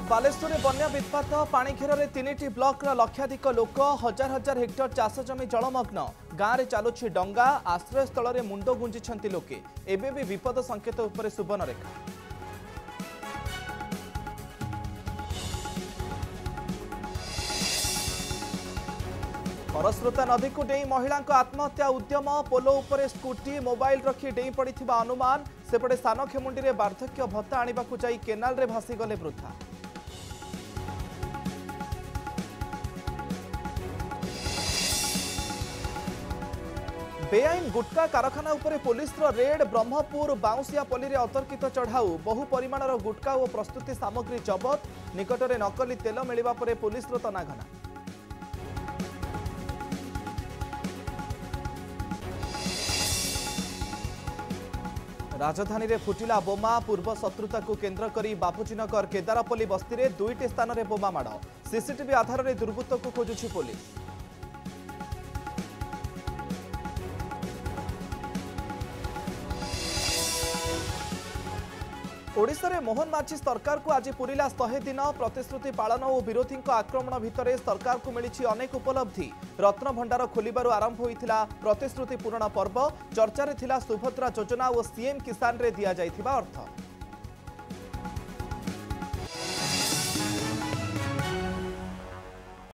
बालेश्वर में बन्या वित्पात पानी घेर तीन ब्लॉक लक्षाधिक लोक हजार हजार हेक्टर चाष जमी जलमग्न गाँव में चलुछि डंगा आश्रयस्थल में मुंड गुंजिछंती लोके एबे भी विपद संकेत उपरे सुवर्णरेखा। खरस्रोता नदी को डेई महिला आत्महत्या उद्यम पोलो उपरे स्कूटी मोबाइल रखी डेई पड़िथिबा अनुमान सेपटे सानखेमुंडी में वार्धक्य भत्ता आनिबाकु जाई केनाल रे भासीगले वृद्धा। बेआईन गुटका कारखाना उपरे पुलिस रेड ब्रह्मपुर बाउंसियापल्ली रे अतर्कित चढ़ाऊ बहु परिमाणर गुटका और प्रस्तुति सामग्री जबत निकटरे नकली तेल मिलिबा परे पुलिस तनाघना। राजधानी रे फुटिला बोमा पूर्व शत्रुता को केन्द्र करी बापूजीनगर केदारपल्ली बस्ती रे दुईटी स्थान रे बोमा माड़ सीसीटीवी आधार रे दुर्बृत्त को खोजुछि पुलिस। ओडिशा रे मोहन माझी सरकार को आज पूरिला 100 दिन प्रतिश्रुति पालन और विरोधी आक्रमण भितर सरकार को मिली अनेक उपलब्धि रत्न भंडार खोलिबारु आरंभ होइथिला प्रतिश्रुति पूरण पर्व चर्चा रे थिला सुभद्रा योजना और सीएम किसान रे दिया जाइथिबा अर्थ।